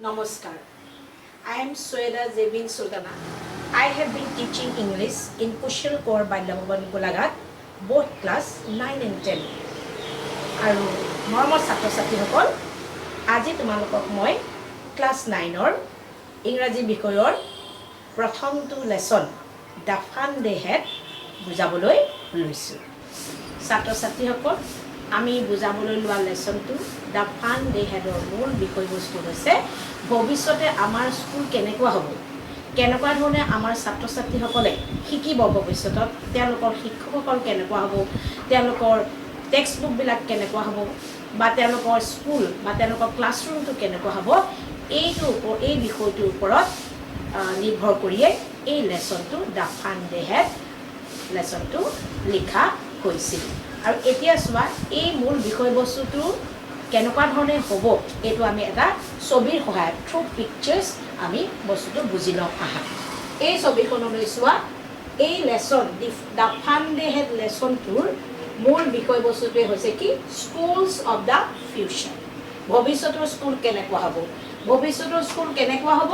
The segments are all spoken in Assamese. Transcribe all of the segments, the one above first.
Namaskar. I am Sweda Zebin Sultana. I have been teaching English in Kushal Kaur Bailabhavan Golagat, both class 9 and 10. আৰু মৰমৰ ছাত্ৰ-ছাত্ৰীসকল আজি তোমালোকক মই ক্লাছ 9ৰ ইংৰাজী বিষয়ৰ প্ৰথমটো lesson the fun they had বুজাবলৈ লৈছোঁ ছাত্ৰ-ছাত্ৰীসকল আমি বুজাবলৈ লোৱা লেসনটো দ্য ফান দে হেডৰ মূল বিষয়বস্তু হৈছে ভৱিষ্যতে আমাৰ স্কুল কেনেকুৱা হ'ব কেনেকুৱা ধৰণে আমাৰ ছাত্ৰ-ছাত্ৰীসকলে শিকিব ভৱিষ্যতত তেওঁলোকৰ শিক্ষকসকল কেনেকুৱা হ'ব তেওঁলোকৰ টেক্সট বুক বিলাক কেনেকুৱা হ'ব বা তেওঁলোকৰ স্কুল বা তেওঁলোকৰ ক্লাছৰুমটো কেনেকুৱা হ'ব এই বিষয়টোৰ ওপৰত নিৰ্ভৰ কৰিয়ে এই লেসনটো দ্য ফান দে হেড লেসনটো লিখা হৈছিল আৰু এতিয়া চোৱা এই মূল বিষয়বস্তুটো কেনেকুৱা ধৰণে হ'ব এইটো আমি এটা ছবিৰ সহায়ত থ্ৰু পিকচাৰ্ছ আমি বস্তুটো বুজি লওঁ আহা এই ছবিখনলৈ চোৱা এই lesson the fun they had লেসনটোৰ মূল বিষয়বস্তুটোৱে হৈছে কি স্কুলছ অফ দ্য ফিউচাৰ ভৱিষ্যতৰ স্কুল কেনেকুৱা হ'ব ভৱিষ্যতৰ স্কুল কেনেকুৱা হ'ব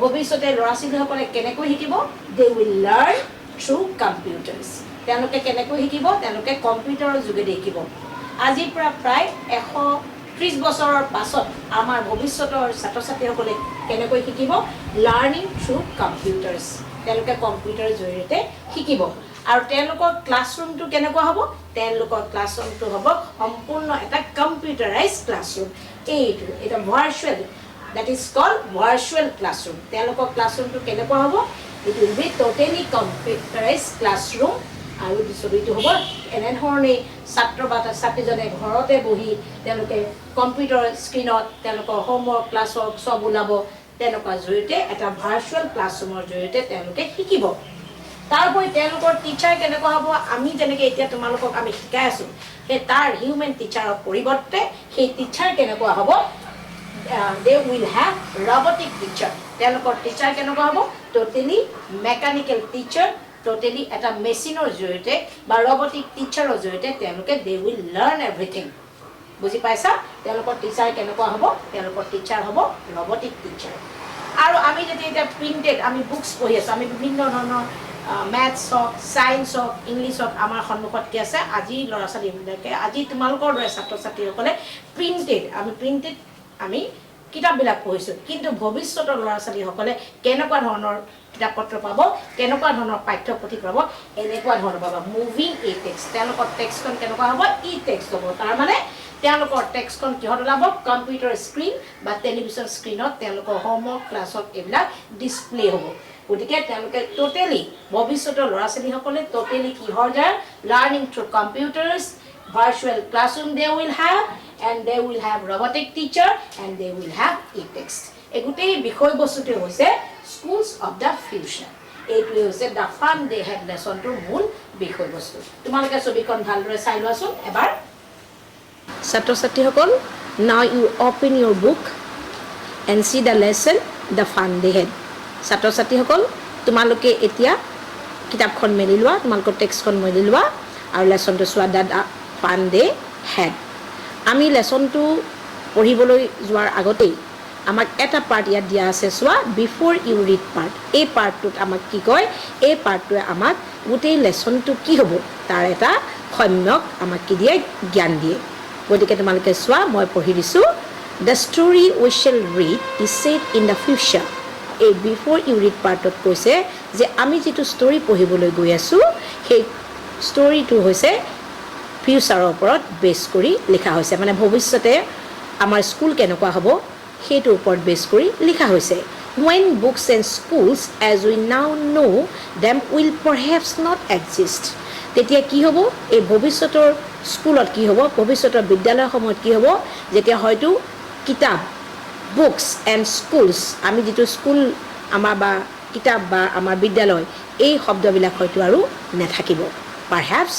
ভৱিষ্যতে ল'ৰা ছোৱালীসকলে কেনেকৈ শিকিব they will learn through computers তেওঁলোকে কেনেকৈ শিকিব তেওঁলোকে কম্পিউটাৰৰ যোগেদি শিকিব আজিৰ পৰা প্ৰায় 130 বছৰৰ পাছত আমাৰ ভৱিষ্যতৰ ছাত্ৰ ছাত্ৰীসকলে কেনেকৈ শিকিব লাৰ্ণিং থ্ৰু কম্পিউটাৰ্ছ তেওঁলোকে কম্পিউটাৰৰ জৰিয়তে শিকিব আৰু তেওঁলোকৰ ক্লাছৰুমটো কেনেকুৱা হ'ব তেওঁলোকৰ ক্লাছৰুমটো হ'ব সম্পূৰ্ণ এটা কম্পিউটাৰাইজ ক্লাছৰুম এইটো এটা virtual that is called virtual classroom তেওঁলোকৰ ক্লাছৰুমটো কেনেকুৱা হ'ব it will be totally computerized classroom আৰু ছবিটো হ'ব এনেধৰণে ছাত্ৰ বা ছাত্ৰীজনে ঘৰতে বহি তেওঁলোকে কম্পিউটাৰ স্ক্ৰীনত তেওঁলোকৰ হোমৱৰ্ক ক্লাছৱৰ্ক সব ওলাব তেনেকুৱা জৰিয়তে এটা ভাৰ্চুৱেল ক্লাছৰুমৰ জৰিয়তে তেওঁলোকে শিকিব তাৰোপৰি তেওঁলোকৰ টিচাৰ কেনেকুৱা হ'ব আমি যেনেকৈ এতিয়া তোমালোকক আমি শিকাই আছোঁ সেই তাৰ হিউমেন টিচাৰৰ পৰিৱৰ্তে সেই টিচাৰ কেনেকুৱা হ'ব they will have robotic teacher তেওঁলোকৰ টিচাৰ কেনেকুৱা হ'ব totally mechanical teacher totally এটা মেচিনৰ জৰিয়তে বা robotic টিচাৰৰ জৰিয়তে তেওঁলোকে they will learn everything বুজি পাইছা তেওঁলোকৰ টিচাৰ কেনেকুৱা হ'ব তেওঁলোকৰ টিচাৰ হ'ব robotic teacher আৰু আমি যেতিয়া এটা প্ৰিন্টেড আমি বুকছ পঢ়ি আছোঁ আমি বিভিন্ন ধৰণৰ maths হওক science হওক ইংলিছ হওক আমাৰ সন্মুখত কি আছে আজি ল'ৰা ছোৱালীবিলাকে আজি তোমালোকৰ দৰে ছাত্ৰ ছাত্ৰীসকলে প্ৰিন্টেড আমি কিতাপবিলাক পঢ়িছোঁ কিন্তু ভৱিষ্যতৰ ল'ৰা ছোৱালীসকলে কেনেকুৱা ধৰণৰ কিতাপ পত্ৰ পাব কেনেকুৱা ধৰণৰ পাঠ্যপুথি পাব এনেকুৱা ধৰণৰ পাব মুভিং ই টেক্সট তেওঁলোকৰ টেক্সটখন কেনেকুৱা হ'ব ই টেক্সট হ'ব তাৰমানে তেওঁলোকৰ টেক্সটখন কিহত ওলাব কম্পিউটাৰ স্ক্ৰীণ বা টেলিভিছন স্ক্ৰীণত তেওঁলোকৰ হোমৱৰ্ক ক্লাছত এইবিলাক ডিছপ্লে হ'ব গতিকে তেওঁলোকে টোটেলি ভৱিষ্যতৰ ল'ৰা ছোৱালীসকলে টোটেলি কিহৰ দ্বাৰা learning through computers virtual classroom they will have and they will have robotic teacher and they will have e-text এগুটেই বিষয়বস্তুটো হৈছে schools of the future এইটো হৈছে the fun they had lesson টোৰ মূল বিষয়বস্তু তোমালোকে ছবিখন ভালদৰে চাই লোৱাচোন এবাৰ ছাত্ৰ ছাত্ৰীসকল now you open your book and see the lesson the fun they had ছাত্ৰ ছাত্ৰীসকল তোমালোকে এতিয়া কিতাপখন মেলি লোৱা তোমালোকৰ টেক্সটখন মেলি লোৱা আৰু লেসনটো চোৱা দাদা ফান দে হেড আমি লেসনটো পঢ়িবলৈ যোৱাৰ আগতেই আমাক এটা পাৰ্ট ইয়াত দিয়া আছে চোৱা বিফৰ ইউ ৰিড পাৰ্ট এই পাৰ্টটোত আমাক কি কয় এই পাৰ্টটোৱে আমাক গোটেই লেসনটো কি হ'ব তাৰ এটা সম্যক আমাক কি দিয়ে জ্ঞান দিয়ে গতিকে তোমালোকে চোৱা মই পঢ়ি দিছোঁ the story we shall read is set in the future এই বিফৰ ইউ ৰিড পাৰ্টত কৈছে যে আমি যিটো ষ্টৰী পঢ়িবলৈ গৈ আছোঁ সেই ষ্টৰীটো হৈছে ফিউচাৰৰ ওপৰত বেছ কৰি লিখা হৈছে মানে ভৱিষ্যতে আমাৰ স্কুল কেনেকুৱা হ'ব সেইটোৰ ওপৰত বেছ কৰি লিখা হৈছে when books and schools as we now know them will perhaps not exist তেতিয়া কি হ'ব এই ভৱিষ্যতৰ স্কুলত কি হ'ব ভৱিষ্যতৰ বিদ্যালয়সমূহত কি হ'ব যেতিয়া হয়তো কিতাপ বুকছ এণ্ড স্কুলছ আমি যিটো স্কুল আমাৰ বা কিতাপ বা আমাৰ বিদ্যালয় এই শব্দবিলাক হয়তো আৰু নাথাকিব perhaps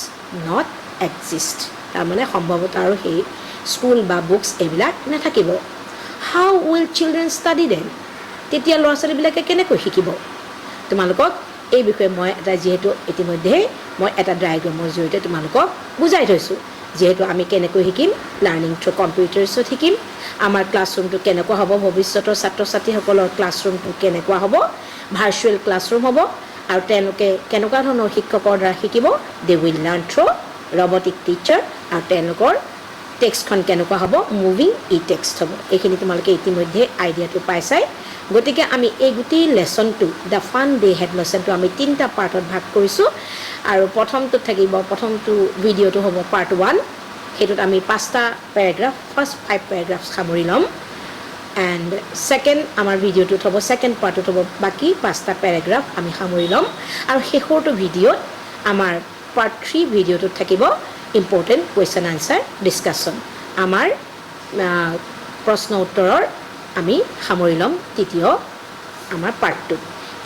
not exist তাৰমানে সম্ভৱতঃ আৰু সেই স্কুল বা বুকছ এইবিলাক নাথাকিব how will children study then তেতিয়া ল'ৰা ছোৱালীবিলাকে কেনেকৈ শিকিব তোমালোকক এই বিষয়ে মই এটা যিহেতু ইতিমধ্যে মই এটা ডায়েগ্ৰামৰ জৰিয়তে তোমালোকক বুজাই থৈছোঁ যেহেতু আমি কেনেকৈ শিকিম লাৰ্ণিং থ্ৰু কম্পিউটাৰ্ছত শিকিম আমাৰ ক্লাছৰুমটো কেনেকুৱা হ'ব ভৱিষ্যতৰ ছাত্ৰ ছাত্ৰীসকলৰ ক্লাছৰুমটো কেনেকুৱা হ'ব ভাৰ্চুৱেল ক্লাছৰুম হ'ব আৰু তেওঁলোকে কেনেকুৱা ধৰণৰ শিক্ষকৰ দ্বাৰা শিকিব they will learn through robotic teacher আৰু তেওঁলোকৰ টেক্সটখন কেনেকুৱা হ'ব মুভিং ই টেক্সট হ'ব এইখিনি তোমালোকে ইতিমধ্যে আইডিয়াটো পাইছাই গতিকে আমি এই গোটেই লেছনটো দ্য ফান ডে হেড লেছনটো আমি 3টা পাৰ্টত ভাগ কৰিছোঁ আৰু প্ৰথমটোত থাকিব প্ৰথমটো ভিডিঅ'টো হ'ব পাৰ্ট 1 সেইটোত আমি 5টা পেৰাগ্ৰাফ ফাৰ্ষ্ট 5 পেৰাগ্ৰাফছ সামৰি ল'ম এণ্ড ছেকেণ্ড আমাৰ ভিডিঅ'টোত হ'ব ছেকেণ্ড পাৰ্টত হ'ব বাকী 5টা পেৰাগ্ৰাফ আমি সামৰি ল'ম আৰু শেষৰটো ভিডিঅ'ত আমাৰ পাৰ্ট 3 ভিডিঅ'টোত থাকিব ইম্পৰ্টেণ্ট কুৱেশ্যন আনচাৰ ডিছকাশ্যন আমাৰ প্ৰশ্ন উত্তৰৰ আমি সামৰি ল'ম তৃতীয় আমাৰ পাৰ্টটো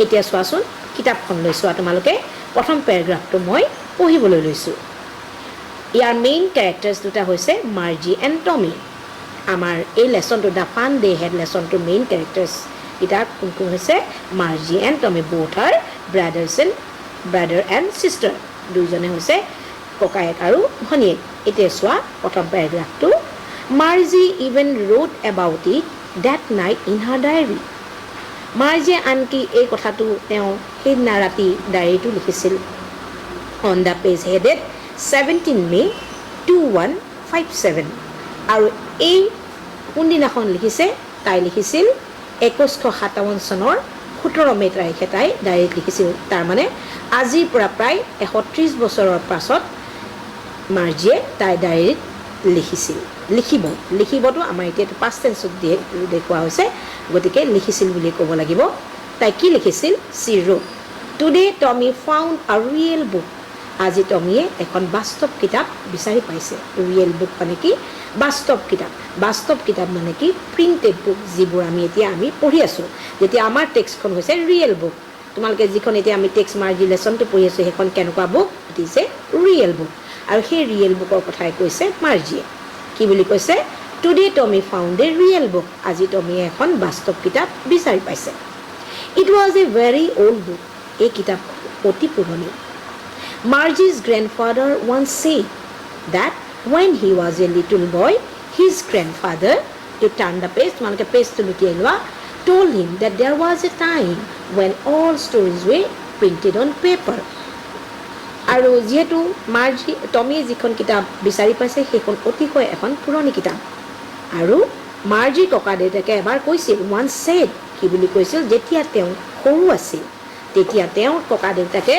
এতিয়া চোৱাচোন কিতাপখন লৈ চোৱা তোমালোকে প্ৰথম পেৰাগ্ৰাফটো মই পঢ়িবলৈ লৈছোঁ ইয়াৰ মেইন কেৰেক্টাৰ্ছ দুটা হৈছে মাৰ্জি এণ্ড টমি আমাৰ এই লেছনটো দ্য ফান ডে হেড লেছনটোৰ মেইন কেৰেক্টাৰ্ছ কেইটা কোন কোন হৈছে Margie and Tommy both are brother and sister দুইজনে হৈছে ককায়েক আৰু ভনীয়েক এতিয়া চোৱা প্ৰথম পেৰাগ্ৰাফটো Margie even wrote about it that night in her diary মাৰ্জিয়ে আনকি এই কথাটো তেওঁ সেইদিনা ৰাতি ডায়েৰীটো লিখিছিল on the page headed 17 May 2157 আৰু এই কোনদিনাখন লিখিছে তাই লিখিছিল 1957 চনৰ 17 মে তাৰিখে তাই ডায়েৰীত লিখিছিল তাৰমানে আজিৰ পৰা প্ৰায় 130 বছৰৰ পাছত মাৰ্জিয়ে তাই ডায়েৰীত লিখিছিল লিখিবতো আমাৰ এতিয়া পাষ্ট টেন্সত দেখুওৱা হৈছে গতিকে লিখিছিল বুলি ক'ব লাগিব তাই কি লিখিছিল C root today Tommy found আ ৰিয়েল বুক আজি টমিয়ে এখন বাস্তৱ কিতাপ বিচাৰি পাইছে ৰিয়েল বুক মানে কি বাস্তৱ কিতাপ মানে কি প্ৰিণ্টেড বুক যিবোৰ আমি পঢ়ি আছোঁ যেতিয়া আমাৰ টেক্সটখন হৈছে ৰিয়েল বুক তোমালোকে যিখন এতিয়া আমি টেক্সট মাৰ্জি লেছনটো পঢ়ি আছোঁ সেইখন কেনেকুৱা book it is a real book আৰু সেই ৰিয়েল বুকৰ কথাই কৈছে মাৰ্জিয়ে কি বুলি কৈছে today Tommy found a real book আজি টমিয়ে এখন বাস্তৱ কিতাপ বিচাৰি পাইছে it was a very old book এই কিতাপখন অতি পুৰণি Margie's grandfather once said that when he was a little boy his grandfather to turn the page তোমালোকে পেজটো লুটিয়াই লোৱা told him that there was a time when all stories were printed on paper আৰু যেহেতু মাৰ্জি টমিয়ে যিখন কিতাপ বিচাৰি পাইছে সেইখন অতিশয় এখন পুৰণি কিতাপ আৰু মাৰ্জি ককা দেউতাকে এবাৰ কৈছিল ওৱান ছেড কি বুলি কৈছিল যেতিয়া তেওঁ সৰু আছিল তেতিয়া তেওঁৰ ককা দেউতাকে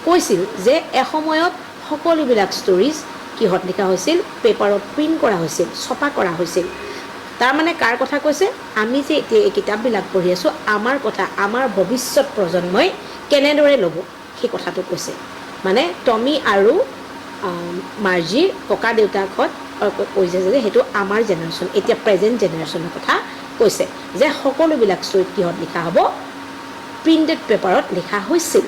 কৈছিল যে এসময়ত সকলোবিলাক ষ্টৰিজ কিহত লিখা হৈছিল পেপাৰত প্ৰিণ্ট কৰা হৈছিল ছপা কৰা হৈছিল তাৰমানে কাৰ কথা কৈছে আমি যে এতিয়া এই কিতাপবিলাক পঢ়ি আছোঁ আমাৰ কথা আমাৰ ভৱিষ্যত প্ৰজন্মই কেনেদৰে ল'ব সেই কথাটো কৈছে মানে টমি আৰু মাৰ্জিৰ ককা দেউতাকহঁত কৈছে যে সেইটো আমাৰ জেনেৰেশ্যন এতিয়া প্ৰেজেণ্ট জেনেৰেশ্যনৰ কথা কৈছে যে সকলোবিলাক ষ্টৰিত কিহত লিখা হ'ব প্ৰিণ্টেড পেপাৰত লিখা হৈছিল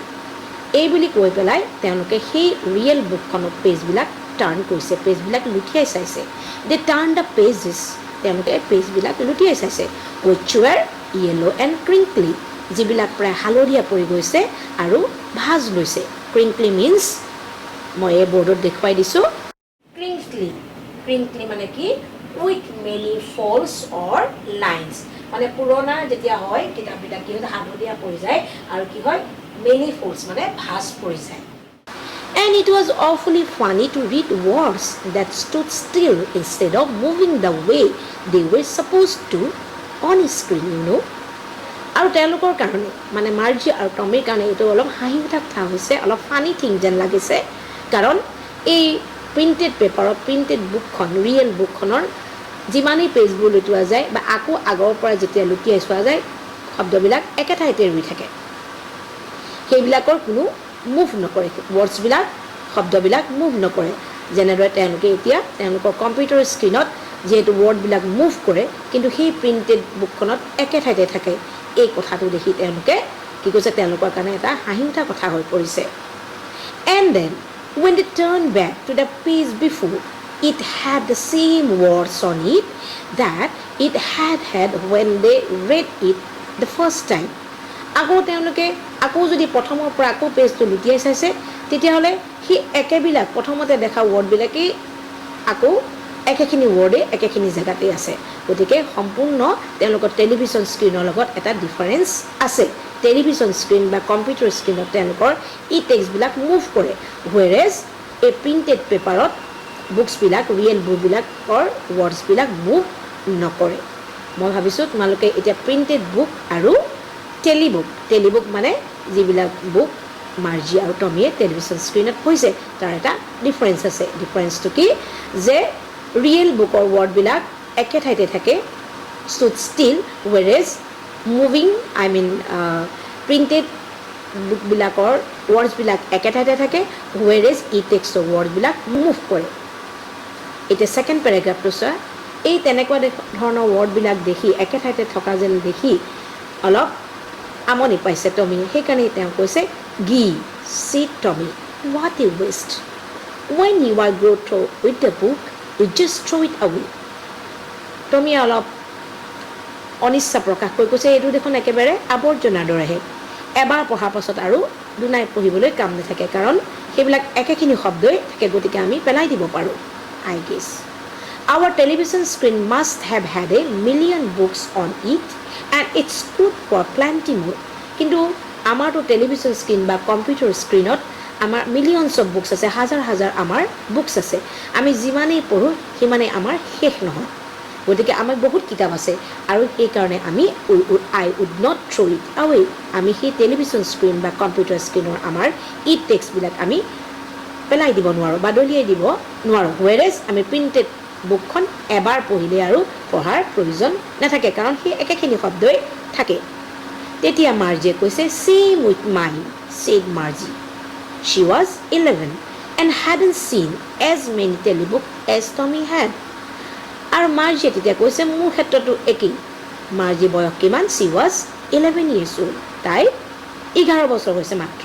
এই বুলি কৈ পেলাই তেওঁলোকে সেই ৰিয়েল বুকখনৰ পেজবিলাক টাৰ্ণ কৰিছে পেজবিলাক লুটিয়াই চাইছে দে টাৰ্ণ দ্য পেজেছ তেওঁলোকে পেজবিলাক লুটিয়াই চাইছে উইচ ৱেৰ য়েলো এণ্ড ক্ৰিংকলি যিবিলাক প্ৰায় হালধীয়া পৰি গৈছে আৰু ভাজ লৈছে ক্ৰিংকলি মিনছ মই এই বৰ্ডত দেখুৱাই দিছোঁ ক্ৰিংকলি মানে কি with many folds or lines মানে পুৰণা যেতিয়া হয় কিতাপবিলাক কি হয় হালধীয়া পৰি যায় আৰু কি হয় মেনি ফল্ছ মানে ভাজ পৰি যায় And it was awfully funny to read words that stood still instead of moving the way they were supposed to on screen, you know. আৰু তেওঁলোকৰ কাৰণে মানে মাৰ্জি আৰু টমিৰ কাৰণে এইটো অলপ হাঁহি উঠা কথা হৈছে অলপ ফানি থিং যেন লাগিছে কাৰণ এই প্ৰিণ্টেড পেপাৰত প্ৰিণ্টেড বুকখন ৰিয়েল বুকখনৰ যিমানেই পেজবোৰ লুটিওৱা যায় বা আকৌ আগৰ পৰা যেতিয়া লুটিয়াই চোৱা যায় শব্দবিলাক একে ঠাইতে ৰুই থাকে সেইবিলাকৰ কোনো মুভ নকৰে ৱৰ্ডছবিলাক শব্দবিলাক মুভ নকৰে যেনেদৰে তেওঁলোকে এতিয়া তেওঁলোকৰ কম্পিউটাৰ স্ক্ৰীণত যিহেতু ৱৰ্ডবিলাক মুভ কৰে কিন্তু সেই প্ৰিণ্টেড বুকখনত একে ঠাইতে থাকে এই কথাটো দেখি তেওঁলোকে কি কৈছে তেওঁলোকৰ কাৰণে এটা হাঁহি উঠা কথা হৈ পৰিছে and then when they turned back to the page before it had the same words on it that it had when they read it the first time আকৌ তেওঁলোকে আকৌ যদি প্ৰথমৰ পৰা আকৌ পেজটো লুটিয়াই চাইছে তেতিয়াহ'লে সেই একেবিলাক প্ৰথমতে দেখা ৱৰ্ডবিলাকেই আকৌ একেখিনি ৱৰ্ডে একেখিনি জেগাতে আছে গতিকে সম্পূৰ্ণ তেওঁলোকৰ টেলিভিছন স্ক্ৰীনৰ লগত এটা ডিফাৰেঞ্চ আছে টেলিভিছন স্ক্ৰীন বা কম্পিউটাৰ স্ক্ৰীনত তেওঁলোকৰ ই টেক্সটবিলাক মুভ কৰে হুৱেৰেজ এই প্ৰিণ্টেড পেপাৰত বুকছবিলাক ৰিয়েল বুকবিলাকৰ ৱৰ্ডছবিলাক মুভ নকৰে মই ভাবিছোঁ তোমালোকে এতিয়া প্ৰিণ্টেড বুক আৰু টেলিবুক মানে যিবিলাক বুক মাৰ্জি আৰু টমিয়ে টেলিভিছন স্ক্ৰীনত পঢ়িছে তাৰ এটা ডিফাৰেঞ্চ আছে ডিফাৰেঞ্চটো কি যে ৰিয়েল বুকৰ ৱৰ্ডবিলাক একে ঠাইতে থাকে ষ্টুড ষ্টিল ৱেৰেজ মুভিং প্ৰিণ্টেড বুকবিলাকৰ ৱৰ্ডছবিলাক একে ঠাইতে থাকে ৱেৰেজ ই টেক্সটৰ ৱৰ্ডবিলাক মুভ কৰে এতিয়া ছেকেণ্ড পেৰাগ্ৰাফটো চোৱা এই তেনেকুৱা ধৰণৰ ৱৰ্ডবিলাক দেখি একে ঠাইতে থকা যেন দেখি অলপ আমনি পাইছে টমি সেইকাৰণে তেওঁ কৈছে gee said Tommy what you waste when you are গ্ৰ' through with the book you just throw' it away টমিয়ে অলপ অনিচ্ছা প্ৰকাশ কৰি কৈছে এইটো দেখোন একেবাৰে আৱৰ্জনাৰ দৰেহে এবাৰ পঢ়াৰ পাছত আৰু দুনাই পঢ়িবলৈ কাম নাথাকে কাৰণ সেইবিলাক একেখিনি শব্দই থাকে গতিকে আমি পেলাই দিব পাৰোঁ I guess Our television screen must have had a million books on it and it's good for plenty more. কিন্তু আমাৰতো টেলিভিছন স্ক্ৰীন বা কম্পিউটাৰ স্ক্ৰীনত আমাৰ মিলিয়নছ অফ বুকছ আছে হাজাৰ হাজাৰ আমাৰ বুকছ আছে আমি যিমানেই পঢ়োঁ সিমানেই আমাৰ শেষ নহয় গতিকে আমাৰ বহুত কিতাপ আছে আৰু সেইকাৰণে আমি আই উড নট থ্ৰ' ইট আৱে আমি সেই টেলিভিছন স্ক্ৰীন বা কম্পিউটাৰ স্ক্ৰীনৰ আমাৰ ই টেক্সটবিলাক আমি পেলাই দিব নোৱাৰোঁ বা দলিয়াই দিব নোৱাৰোঁ হুৱেৰেজ আমি প্ৰিণ্টেড বুকখন এবাৰ পঢ়িলে আৰু পঢ়াৰ প্ৰয়োজন নাথাকে কাৰণ সেই একেখিনি শব্দই থাকে তেতিয়া মাৰ্জিয়ে কৈছে same with mine said Margie she was 11 and hadn't seen as many telebook as Tommy had আৰু মাৰ্জিয়ে তেতিয়া কৈছে মোৰ ক্ষেত্ৰতো একেই মাৰ্জি বয়স কিমান শ্বি ৱাজ 11 years old তাই 11 বছৰ হৈছে মাত্ৰ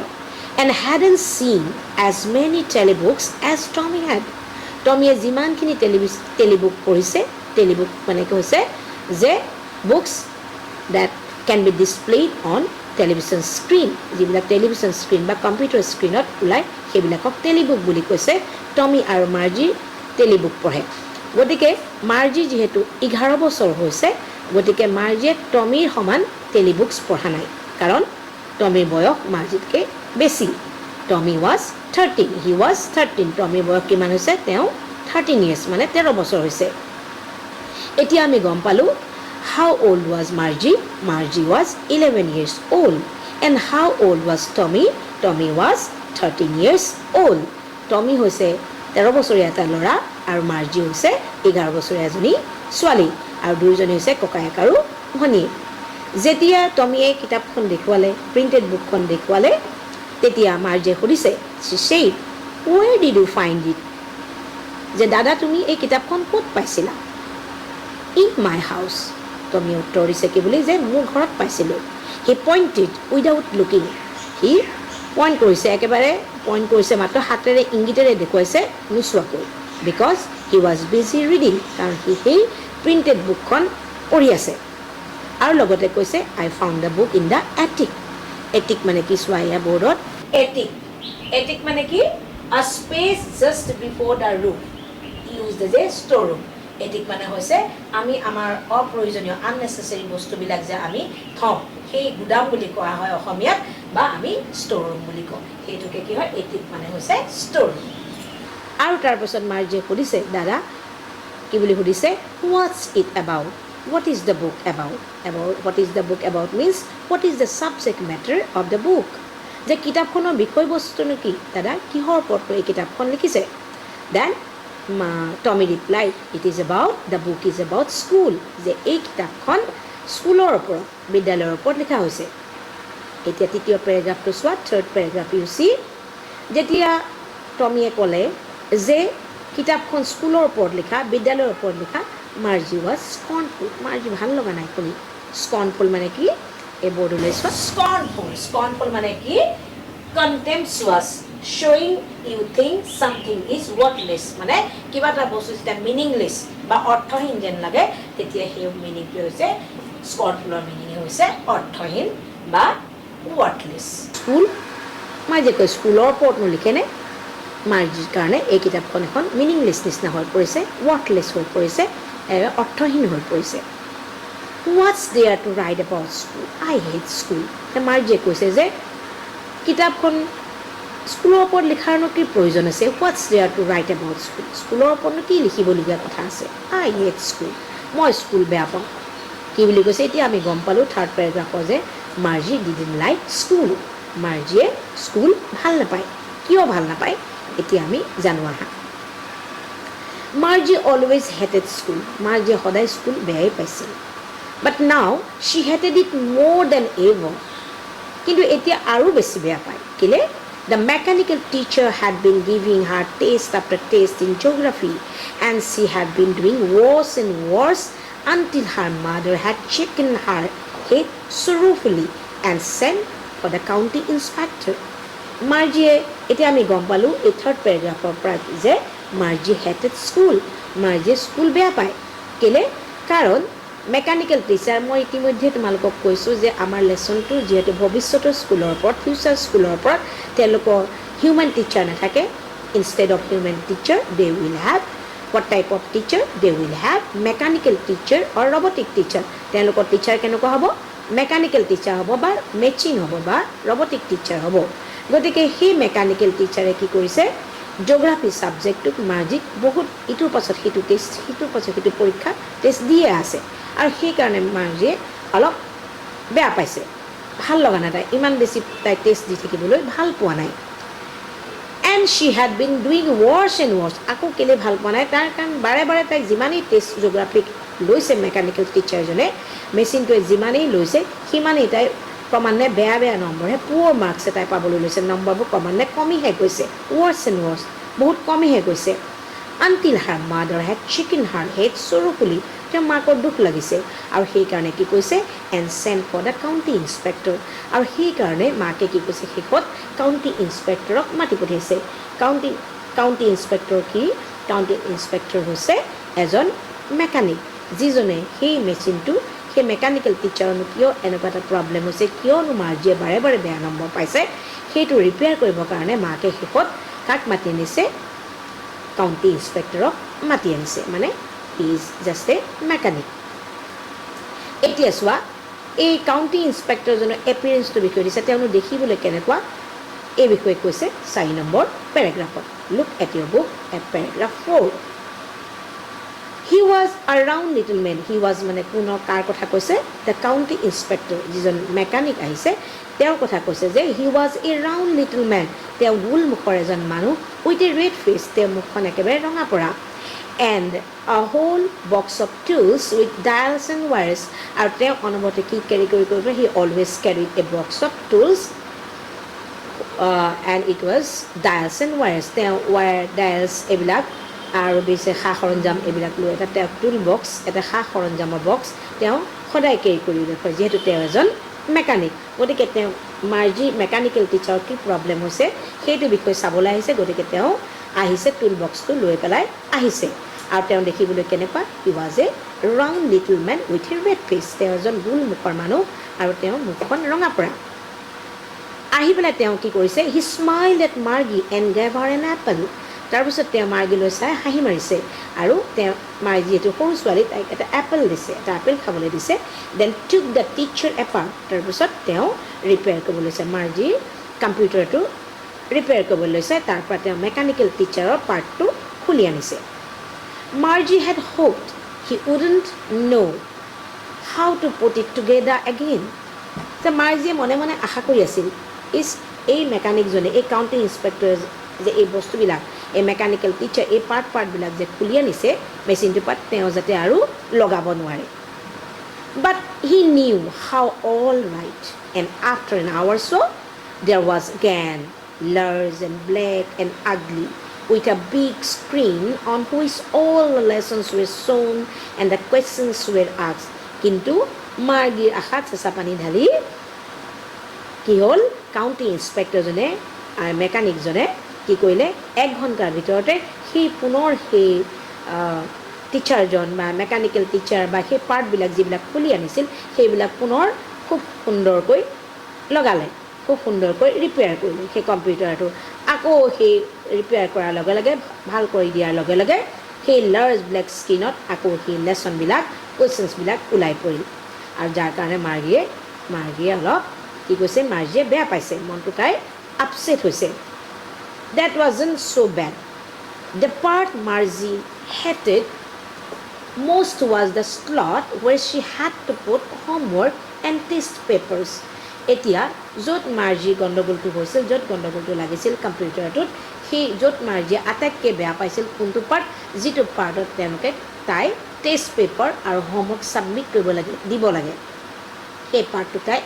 and hadn't seen as many telebooks as Tommy had টমিয়ে যিমানখিনি টেলিবুক পঢ়িছে টেলিবুক মানে কি হৈছে যে books that can be displayed on television screen যিবিলাক টেলিভিছন স্ক্ৰীন বা কম্পিউটাৰ স্ক্ৰীনত ওলায় সেইবিলাকক টেলিবুক বুলি কৈছে টমি আৰু মাৰ্জি টেলিবুক পঢ়ে গতিকে মাৰ্জি যিহেতু 11 বছৰ হৈছে গতিকে মাৰ্জিয়ে টমিৰ সমান টেলিবুকছ পঢ়া নাই কাৰণ টমিৰ বয়স মাৰ্জিতকৈ বেছি টমি ৱাজ 13 হি ৱাজ 13 টমিৰ বয়স কিমান হৈছে তেওঁ 13 years মানে 13 বছৰ হৈছে এতিয়া আমি গম পালোঁ how old was Margie Margie was 11 years old and how old was Tommy Tommy was 13 years old Tommy হৈছে 13 বছৰীয়া এটা ল'ৰা আৰু মাৰ্জি হৈছে 11 বছৰীয়া এজনী ছোৱালী আৰু দুয়োজনী হৈছে ককায়েক আৰু ভনীয়েক যেতিয়া টমিয়ে কিতাপখন দেখুৱালে প্ৰিণ্টেড বুকখন দেখুৱালে তেতিয়া মাৰ্জিয়ে সুধিছে সেই ৱেৰ ডিড ইউ ফাইণ্ড ইট যে দাদা তুমি এই কিতাপখন ক'ত পাইছিলা ইন মাই হাউচ টমিয়ে উত্তৰ দিছে কি বুলি যে মোৰ ঘৰত পাইছিলোঁ হি পইণ্টেড উইদাউট লুকিং সি পইণ্ট কৰিছে একেবাৰে পইণ্ট কৰিছে মাত্ৰ হাতেৰে ইংগিতেৰে দেখুৱাইছে নোচোৱাকৈ because he was busy reading কাৰণ সি সেই প্ৰিণ্টেড বুকখন পঢ়ি আছে আৰু লগতে কৈছে I found the book in the attic attic মানে কি চোৱা এয়া বৰ্ডত এটিক মানে কি a space just before the room use যে ষ্ট'ৰ ৰুম এটিক মানে হৈছে আমি আমাৰ অপ্ৰয়োজনীয় আননেচেচাৰী বস্তুবিলাক যে আমি থওঁ সেই গুদাম বুলি কোৱা হয় অসমীয়াত বা আমি ষ্ট'ৰ ৰুম বুলি কওঁ সেইটোকে কি হয় এটিক মানে হৈছে ষ্ট'ৰ ৰুম আৰু তাৰপাছত মাৰ্জিয়ে সুধিছে দাদা কি বুলি সুধিছে Whats it about what is the book about what is the book about means what is the subject matter of the book যে কিতাপখনৰ বিষয়বস্তুনো কি দাদা কিহৰ ওপৰত এই কিতাপখন লিখিছে then Tommy replied it is about the book is about school যে এই কিতাপখন স্কুলৰ ওপৰত বিদ্যালয়ৰ ওপৰত লিখা হৈছে এতিয়া তৃতীয় পেৰাগ্ৰাফটো চোৱা থাৰ্ড পেৰাগ্ৰাফ ইউ চি যেতিয়া টমিয়ে ক'লে যে কিতাপখন স্কুলৰ ওপৰত লিখা বিদ্যালয়ৰ ওপৰত লিখা মাৰ্জি ৱাজ স্কৰ্ণফুল মাৰ্জি ভাল লগা নাই শুনি স্কৰ্ণফুল মানে কি এই বৰ্ডলৈ চোৱা স্কৰ্ণফুল মানে কি কণ্টেম্পচুৱাছ showing you think something is worthless মানে কিবা এটা বস্তু যেতিয়া মিনিংলেছ বা অৰ্থহীন যেন লাগে তেতিয়া সেই মিনিংটো হৈছে স্কৰ্ণফুলৰ মিনিং হৈছে অৰ্থহীন বা worthless স্কুল মই যে কৈ স্কুলৰ ওপৰত লিখেনে মাৰ্জিৰ কাৰণে এই কিতাপখন এখন মিনিংলেছ নিচিনা হৈ পৰিছে, ৱৰ্থলেছ হৈ পৰিছে, অৰ্থহীন হৈ পৰিছে। What's there to write about school, I hate school. মাৰ্জিয়ে কৈছে যে কিতাপখন স্কুলৰ ওপৰত লিখাৰনো কি প্ৰয়োজন আছে, what's there to write about school, স্কুলৰ ওপৰতনো কি লিখিবলগীয়া কথা আছে, আই হেট স্কুল, মই স্কুল বেয়া পাওঁ। কি বুলি কৈছে, এতিয়া আমি গম পালোঁ থাৰ্ড পেৰাগ্ৰাফৰ যে মাৰ্জি ডিডন্ট লাইক স্কুল, মাৰ্জিয়ে স্কুল ভাল নাপায়। কিয় ভাল নাপায় এতিয়া আমি জানো আহা। মাৰ্জি অলৱেজ হেটেড স্কুল, মাৰ্জিয়ে সদায় স্কুল বেয়াই পাইছিল। But now she hated it more than ever, কিন্তু এতিয়া আৰু বেছি বেয়া পায়। কেলে? The mechanical teacher had been giving her test after test in geography, and she had been doing worse and worse until her mother had shaken her head sorrowfully and sent for the county inspector. মাৰ্জিয়ে এতিয়া আমি গম পালোঁ এই থাৰ্ড পেৰাগ্ৰাফৰ পৰা যে মাৰ্জি হেটেড স্কুল, মাৰ্জিয়ে স্কুল বেয়া পায়। কেলে? কাৰণ মেকানিকেল টিচাৰ, মই ইতিমধ্যে তোমালোকক কৈছোঁ যে আমাৰ লেচনটো যিহেতু ভৱিষ্যতৰ স্কুলৰ ওপৰত, ফিউচাৰ স্কুলৰ ওপৰত, তেওঁলোকৰ হিউমেন টিচাৰ নাথাকে। Instead of human teacher they will have what type of teacher? They will have mechanical teacher or robotic teacher. তেওঁলোকৰ টিচাৰ কেনেকুৱা হ'ব? মেকানিকেল টিচাৰ হ'ব বা মেচিন হ'ব বা ৰবটিক টিচাৰ হ'ব। গতিকে সেই মেকানিকেল টিচাৰে কি কৰিছে, জিঅ'গ্ৰাফি ছাবজেক্টটোক মাৰ্জিক বহুত ইটোৰ পাছত সিটো টেষ্ট, সিটোৰ পাছত সিটো পৰীক্ষা টেষ্ট দিয়ে আছে, আৰু সেইকাৰণে মাৰ্জিয়ে অলপ বেয়া পাইছে, ভাল লগা নাই, তাই ইমান বেছি তাই টেষ্ট দি থাকিবলৈ ভাল পোৱা নাই। And Shi had been doing ৱৰ্ছ and ৱৰ্ছ, আকৌ কেলে ভাল পোৱা নাই তাৰ কাৰণ বাৰে বাৰে তাইক যিমানেই টেষ্ট জিঅ'গ্ৰাফিক লৈছে মেকানিকেল টিচাৰজনে, মেচিনটোৱে যিমানেই লৈছে সিমানেই তাই ক্ৰমান্বয়ে বেয়া বেয়া নম্বৰহে, পুৱাৰ মাৰ্কছে তাই পাবলৈ লৈছে, নম্বৰবোৰ ক্ৰমান্বয়ে কমিহে গৈছে, ৱৰ্ছ এণ্ড ৱৰ্ছ, বহুত কমিহে গৈছে। Until her mother had shaken her head sorrowfully, তেওঁ মাকৰ দুখ লাগিছে, আৰু সেইকাৰণে কি কৈছে, and send for the county inspector, আৰু সেইকাৰণে মাকে কি কৈছে, শেষত কাউণ্টি ইনস্পেক্টৰক মাতি পঠিয়াইছে। কাউণ্টি ইনস্পেক্টৰ কি? কাউণ্টি ইনস্পেক্টৰ হৈছে এজন মেকানিক, যিজনে সেই মেচিনটো, সেই মেকানিকেল টিচাৰনো কিয় এনেকুৱা এটা প্ৰব্লেম হৈছে, কিয়নো মাৰ্জিয়ে বাৰে বাৰে বেয়া নম্বৰ পাইছে, সেইটো ৰিপেয়াৰ কৰিবৰ কাৰণে মাকে শেষত কাক মাতি আনিছে, কাউণ্টি ইনস্পেক্টৰক মাতি আনিছে, মানে he is just A mechanic. এতিয়া চোৱা এই কাউণ্টি ইনস্পেক্টৰজনৰ এপিয়াৰেঞ্চটোৰ বিষয়ে দিছে, তেওঁনো দেখিবলৈ কেনেকুৱা, এই বিষয়ে কৈছে 4 নম্বৰ পেৰাগ্ৰাফত। Look at your book at paragraph 4। He was a round little man, he was মানে কোনৰ কাৰ কথা কৈছে, দ্য কাউণ্টি ইনস্পেক্টৰ যিজন মেকানিক আহিছে তেওঁৰ কথা কৈছে যে he was a round little man, তেওঁ গোল মুখৰ এজন মানুহ, উইথ এ ৰেড ফেচ, তেওঁৰ মুখখন একেবাৰে ৰঙা পৰা, and a whole box of tools with dials and wires, আৰু তেওঁ অনবৰতে কি কেৰি কৰি he always carried a box of tools and it was dials and wires, তেওঁ ৱায়াৰ ডায়েলছ এইবিলাক আৰু দিছে সা সৰঞ্জাম এইবিলাক লৈ এটা তেওঁ টুল বক্স, এটা সা সৰঞ্জামৰ বক্স তেওঁ সদায় কেৰি কৰি দেখুৱায়, যিহেতু তেওঁ এজন মেকানিক। গতিকে তেওঁ মাৰ্জি মেকানিকেল টিচাৰৰ কি প্ৰব্লেম হৈছে সেইটো বিষয়ে চাবলৈ আহিছে, গতিকে তেওঁ আহিছে টুল বক্সটো লৈ পেলাই আহিছে, আৰু তেওঁ দেখিবলৈ কেনেকুৱা, he was a round little man with a red face, তেওঁ এজন গোল মুখৰ মানুহ আৰু তেওঁৰ মুখখন ৰঙা পৰা। আহি পেলাই তেওঁ কি কৰিছে, he smiled at Margie and gave her an apple, তাৰপিছত তেওঁ মাৰ্গিলৈ চাই হাঁহি মাৰিছে, আৰু তেওঁ মাৰ্গি যিহেতু সৰু ছোৱালী তাইক এটা এপল দিছে, এটা আপেল খাবলৈ দিছে। Then took the teacher apart, তাৰপিছত তেওঁ ৰিপেয়াৰ কৰিবলৈ লৈছে, মাৰ্জিৰ কম্পিউটাৰটো ৰিপেয়াৰ কৰিবলৈ লৈছে, তাৰপৰা তেওঁ মেকানিকেল টিচাৰৰ পাৰ্টটো খুলি আনিছে। Margie had hoped he wouldn't know' how to put it together again, যে মাৰ্জিয়ে মনে মনে আশা কৰি আছিল এই মেকানিকজনে, এই কাউণ্টি ইনস্পেক্টৰে যে এই বস্তুবিলাক, এই মেকানিকেল টিচাৰ এই পাৰ্টবিলাক যে খুলি আনিছে মেচিনটোৰ পৰা, তেওঁ যাতে আৰু লগাব নোৱাৰে। But he knew how all right, and after an hour so' there was again large and black and ugly, with a big screen on which all the lessons were shown and the questions were asked. কিন্তু মাৰ্গিৰ আশাত চেঁচা পানী ঢালি কি হ'ল, কাউণ্টি ইনস্পেক্টৰজনে আৰু মেকানিকজনে কি কৰিলে, 1 ঘণ্টাৰ ভিতৰতে সেই পুনৰ সেই টিচাৰজন বা মেকানিকেল টিচাৰ বা সেই পাৰ্টবিলাক যিবিলাক খুলি আনিছিল সেইবিলাক পুনৰ খুব সুন্দৰকৈ লগালে। খুব সুন্দৰকৈ ৰিপেয়াৰ কৰিলোঁ সেই কম্পিউটাৰটো আকৌ সেই ৰিপেয়াৰ কৰাৰ লগে লগে ভাল কৰি দিয়াৰ লগে লগে সেই লাৰ্জ ব্লেক স্ক্ৰীণত আকৌ সেই লেচনবিলাক কুৱেশ্যনছবিলাক ওলাই পৰিল আৰু যাৰ কাৰণে মাৰ্গীয়ে অলপ কি কৈছে মাৰ্জিয়ে বেয়া পাইছে মনটো তাই আপছেট হৈছে that wasn't so bad the part Margie hated most was the slot where she had to put homework and test papers এতিয়া য'ত মাৰ্জিৰ গণ্ডগোলটো হৈছিল য'ত গণ্ডগোলটো লাগিছিল কম্পিউটাৰটোত সেই য'ত মাৰ্জিয়ে আটাইতকৈ বেয়া পাইছিল কোনটো পাৰ্ট যিটো পাৰ্টত তেওঁলোকে তাই টেষ্ট পেপাৰ আৰু হোমৱৰ্ক ছাবমিট দিব লাগে সেই পাৰ্টটো তাই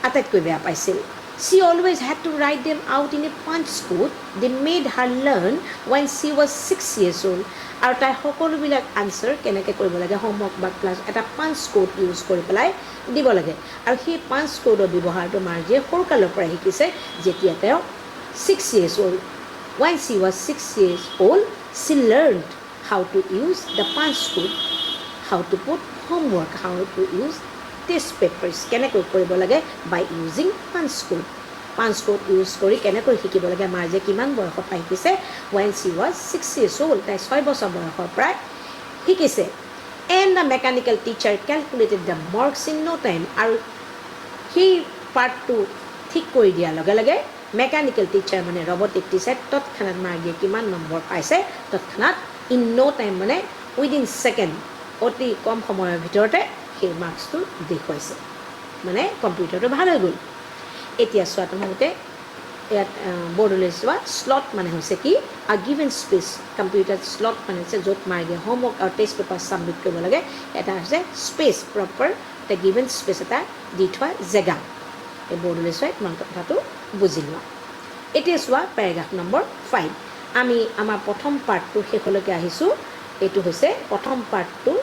আটাইতকৈ বেয়া পাইছিল She always had to write them out in a punch code. They made her learn when she was 6 years old. আৰু তাই সকলোবিলাক আনচাৰ কেনেকৈ কৰিব লাগে হোমৱৰ্ক বা ক্লাছ এটা পাঞ্চ কোড ইউজ কৰি পেলাই দিব লাগে আৰু সেই পাঞ্চ কোডৰ ব্যৱহাৰটো মাৰ্জিয়ে সৰুকালৰ পৰা শিকিছে যেতিয়া তেওঁ 6 years old. When she was 6 years old, she learned how to use the punch code, how to put homework, how to use test papers কেনেকৈ কৰিব লাগে বাই ইউজিং পাঞ্চ কোড ইউজ কৰি কেনেকৈ শিকিব লাগে মাৰ্জিয়ে কিমান বয়সৰ পৰা শিকিছে when she was 6 years old তাই 6 বছৰ বয়সৰ পৰা শিকিছে and the mechanical teacher calculated the marks in no time আৰু সেই পাৰ্টটো ঠিক কৰি দিয়াৰ লগে লগে মেকানিকেল টিচাৰ মানে ৰবটিক টিচাৰ তৎক্ষণাত মাৰ্জিয়ে কিমান নম্বৰ পাইছে তৎক্ষণাত ইন no time মানে উইদিন ছেকেণ্ড অতি কম সময়ৰ ভিতৰতে সেই মাৰ্কছটো দেখুৱাইছে মানে কম্পিউটাৰটো ভাল হৈ গ'ল এতিয়া চোৱা তোমালোকে ইয়াত বৰ্ডলৈ চোৱা শ্লট মানে হৈছে কি আ গিভেন স্পেচ কম্পিউটাৰ শ্লট মানে হৈছে য'ত মাৰ্জিয়ে হোমৱৰ্ক আৰু টেষ্ট পেপাৰ ছাবমিট কৰিব লাগে এটা হৈছে স্পেচ প্ৰপাৰ এটা গিভেন স্পেচ এটা দি থোৱা জেগা এই বৰ্ডলৈ চোৱাই তোমালোকে কথাটো বুজি লোৱা এতিয়া চোৱা পেৰাগ্ৰাফ নম্বৰ 5 আমি আমাৰ প্ৰথম পাৰ্টটো শেষলৈকে আহিছোঁ এইটো হৈছে প্ৰথম পাৰ্টটো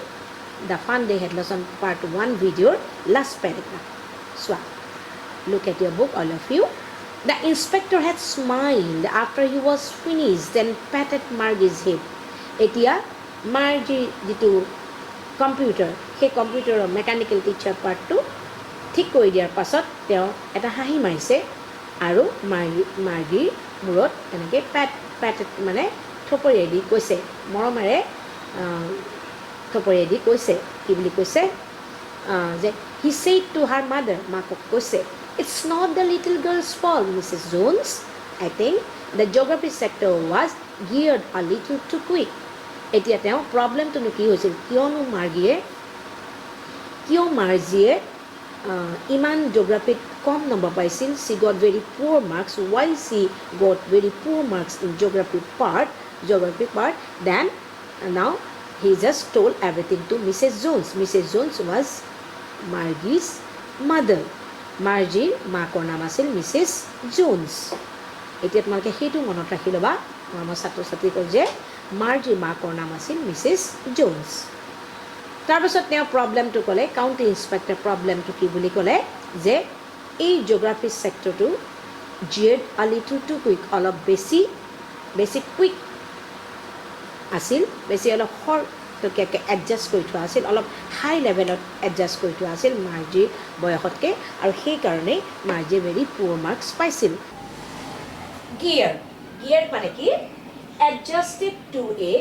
The Fun Day Head Lesson Part 1 video last paragraph. So, look at your book, all of you. The inspector had smiled after he was finished and patted Margie's head. Etia Margie jitu computer, he computer mechanical teacher part 2 ঠিক কৰি দিয়াৰ পাছত তেওঁ এটা হাঁহি মাৰিছে আৰু মাৰ্গীৰ মূৰত এনেকৈ পেটেড মানে থপৰিয়াই দি কৈছে মৰমেৰে থপৰিয়াই দি কৈছে কি বুলি কৈছে যে he said to her mother মাকক কৈছে it's not the little girl's fault Mrs. Jones I think the geography sector was geared a little too quick এতিয়া তেওঁ প্ৰব্লেমটো কি হৈছিল কিয় মাৰ্জিয়ে ইমান জিঅ'গ্ৰাফিত কম নম্বৰ পাইছিল she got very poor marks why she got very poor marks in geography part then now he just told everything to Mrs. Jones. Mrs. Jones was Margie's mother. Margie মাকৰ নাম আছিল Mrs. Jones. এতিয়া তোমালোকে সেইটো মনত ৰাখি ল'বা আমাৰ ছাত্ৰ ছাত্ৰীসকল যে মাৰ্জিৰ মাকৰ নাম আছিল Mrs. Jones. তাৰপিছত তেওঁ প্ৰব্লেমটো ক'লে কাউণ্টি ইন্সপেক্টৰ প্ৰব্লেমটো কি বুলি ক'লে যে এই geography ছেক্টৰটো জিয়েড a little two quick অলপ বেছি কুইক আছিল বেছি অলপ খৰতকীয়াকৈ এডজাষ্ট কৰি থোৱা আছিল অলপ হাই লেভেলত এডজাষ্ট কৰি থোৱা আছিল মাৰ্জিৰ বয়সতকৈ আৰু সেইকাৰণেই মাৰ্জিয়ে ভেৰি পুৱাৰ মাৰ্কছ পাইছিল গিয়াৰ মানে কি adjusted to a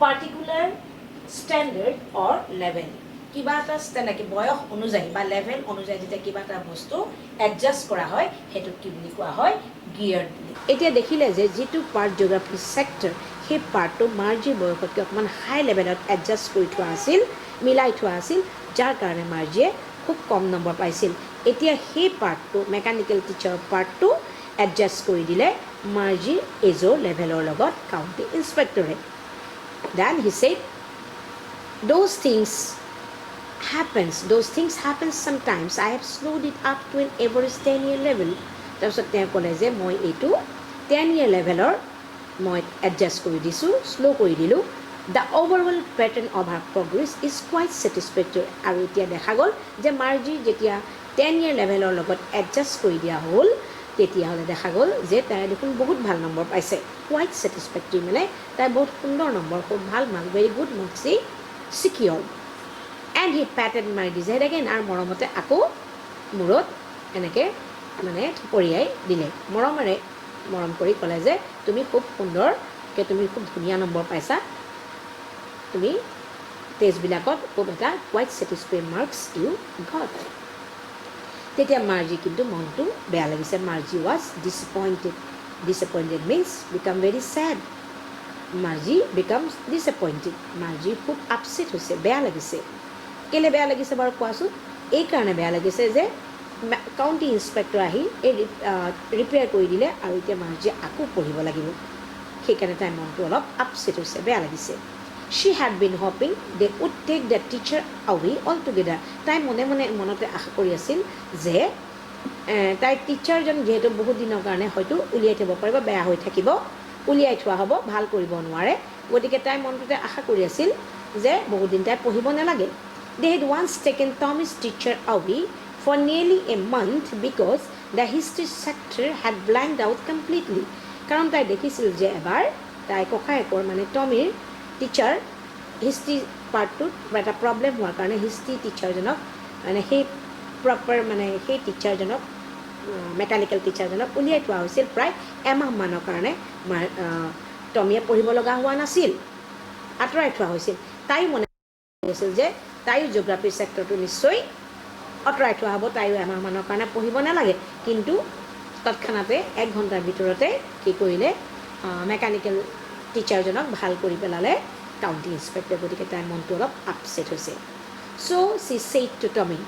particular standard or level কিবা এটা ষ্টেণ্ডাৰ্ড বয়স অনুযায়ী বা লেভেল অনুযায়ী যেতিয়া কিবা এটা বস্তু এডজাষ্ট কৰা হয় সেইটোক কি বুলি কোৱা হয় গিয়াৰ বুলি এতিয়া দেখিলে যে যিটো পাৰ্ট জিঅ'গ্ৰাফি ছেক্টৰ সেই পাৰ্টটো মাৰ্জিৰ বয়সতকৈ অকণমান হাই লেভেলত এডজাষ্ট কৰি থোৱা আছিল মিলাই থোৱা আছিল যাৰ কাৰণে মাৰ্জিয়ে খুব কম নম্বৰ পাইছিল এতিয়া সেই পাৰ্টটো মেকানিকেল টিচাৰৰ পাৰ্টটো এডজাষ্ট কৰি দিলে মাৰ্জিৰ এজৰ লেভেলৰ লগত কাউণ্টি ইন্সপেক্টৰে then he said those things happens sometimes I have slowed it up to an average 10-year level তাৰপিছত তেওঁ ক'লে যে মই এইটো 10-year লেভেলৰ মই এডজাষ্ট কৰি দিছোঁ শ্ল' কৰি দিলোঁ the overall pattern of her progress is quite satisfactory আৰু এতিয়া দেখা গ'ল যে মাৰ্জি যেতিয়া 10-year লেভেলৰ লগত এডজাষ্ট কৰি দিয়া হ'ল তেতিয়াহ'লে দেখা গ'ল যে তাই দেখোন বহুত ভাল নম্বৰ পাইছে কুৱাইট ছেটিছফেক্টৰী মানে তাই বহুত সুন্দৰ নম্বৰ খুব ভাল মাৰ্ক ভেৰি গুড মাৰ্কছ ই চিকিয়ৰ and he patted Margie's head again আৰু মৰমতে আকৌ মূৰত এনেকৈ মানে থপৰিয়াই দিলে মৰম কৰি ক'লে যে তুমি খুব সুন্দৰকৈ তুমি খুব ধুনীয়া নম্বৰ পাইছা তুমি টেষ্টবিলাকত খুব এটা quite satisfied marks you got তেতিয়া মাৰ্জি কিন্তু মনটো বেয়া লাগিছে Margie was disappointed means become very sad Margie becomes disappointed Margie খুব আপছেট হৈছে বেয়া লাগিছে কেলৈ বেয়া লাগিছে বাৰু কোৱাচোন এইকাৰণে বেয়া লাগিছে যে কাউণ্টি ইন্সপেক্টৰ আহি এই ৰিপেয়াৰ কৰি দিলে আৰু এতিয়া মাৰ্জিয়ে আকৌ পঢ়িব লাগিব সেইকাৰণে তাইৰ মনটো অলপ আপছেট হৈছে বেয়া লাগিছে she had been hoping they would take the teacher away altogether তাই মনতে আশা কৰি আছিল যে তাই টিচাৰজন যেহেতু বহুত দিনৰ কাৰণে হয়তো উলিয়াই থ'ব পাৰিব বেয়া হৈ থাকিব উলিয়াই থোৱা হ'ব ভাল কৰিব নোৱাৰে গতিকে তাই মনটোতে আশা কৰি আছিল যে বহুত দিন তাই পঢ়িব নালাগে they had once taken Tommy's teacher away for nearly a month because the history sector had blanked out completely কাৰণ তাই দেখিছিল যে এবাৰ তাই ককায়েকৰ মানে টমিৰ টিচাৰ হিষ্ট্ৰী পাৰ্টটোত এটা প্ৰব্লেম হোৱাৰ কাৰণে হিষ্ট্ৰী টিচাৰজনক মানে সেই প্ৰপাৰ মানে সেই টিচাৰজনক মেকানিকেল টিচাৰজনক উলিয়াই থোৱা হৈছিল প্ৰায় এমাহমানৰ কাৰণে টমিয়ে পঢ়িব লগা হোৱা নাছিল আঁতৰাই থোৱা হৈছিল তাই মনে হৈছিল যে তাইও জিঅ'গ্ৰাফি ছেক্টৰটো নিশ্চয় আঁতৰাই থোৱা হ'ব তাইও এমাহমানৰ কাৰণে পঢ়িব নালাগে কিন্তু তৎক্ষণাতে 1 ঘণ্টাৰ ভিতৰতে কি কৰিলে মেকানিকেল টিচাৰজনক ভাল কৰি পেলালে কাউণ্টি ইন্সপেক্টৰ গতিকে তাইৰ মনটো অলপ আপছেট হৈছে so' she said to Tommy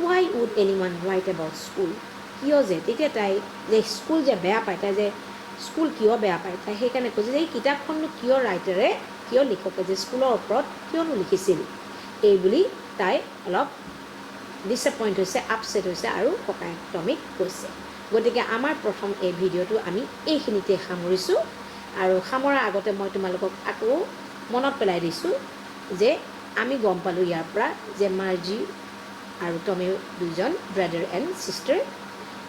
why would এনিৱান ৰাইট এবাউট স্কুল কিয় যে তেতিয়া তাই যে স্কুল যে বেয়া পায় তাই যে স্কুল কিয় বেয়া পায় তাই সেইকাৰণে কৈছে যে এই কিতাপখননো কিয় ৰাইটাৰে কিয় লিখকে যে স্কুলৰ ওপৰত কিয়নো লিখিছিল এইবুলি তাই অলপ ডিছএপইণ্ট হৈছে আপছেট হৈছে আৰু ককায়েক টমিক কৈছে গতিকে আমাৰ প্ৰথম এই ভিডিঅ'টো আমি এইখিনিতে সামৰিছোঁ আৰু সামৰাৰ আগতে মই তোমালোকক আকৌ মনত পেলাই দিছোঁ যে আমি গম পালোঁ ইয়াৰ পৰা যে মাৰ্জি আৰু টমি দুজন brother and sister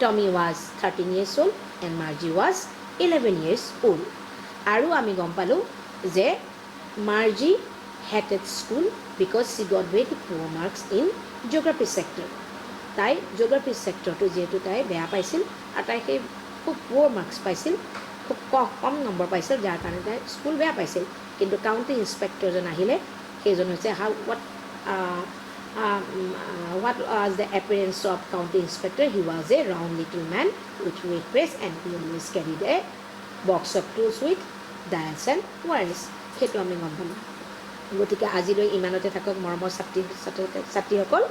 Tommy was 13 years old and Marzi was 11 years old আৰু আমি গম পালোঁ যে Marzi hated school because she got very poor marks in geography sector তাই জিঅ'গ্ৰাফি ছেক্টৰটো যিহেতু তাই বেয়া পাইছিল আৰু তাই সেই খুব পুৱাৰ মাৰ্কছ পাইছিল খুব কম নম্বৰ পাইছিল যাৰ কাৰণে তাই স্কুল বেয়া পাইছিল কিন্তু কাউণ্টি ইন্সপেক্টৰজন আহিলে সেইজন হৈছে what was the appearance of county inspector he was a round little man with red face and he always carried a box of tools with dials and wires সেইটো আমি গম পালোঁ গতিকে আজিলৈ ইমানতে থাকক মৰমৰ ছাত্ৰীসকল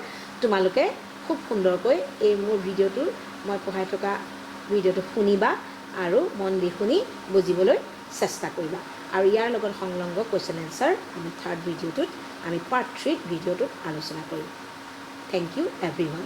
তোমালোকে খুব সুন্দৰকৈ এই মোৰ ভিডিঅ'টো মই পঢ়াই থকা ভিডিঅ'টো শুনিবা আৰু মন দি শুনি বুজিবলৈ চেষ্টা কৰিবা আৰু ইয়াৰ লগত সংলগ্ন কুৱেশ্যন এনচাৰ আমি 3rd ভিডিঅ'টোত আমি পাৰ্ট 3 ভিডিঅ'টোত আলোচনা কৰিম থেংক ইউ এভৰিৱান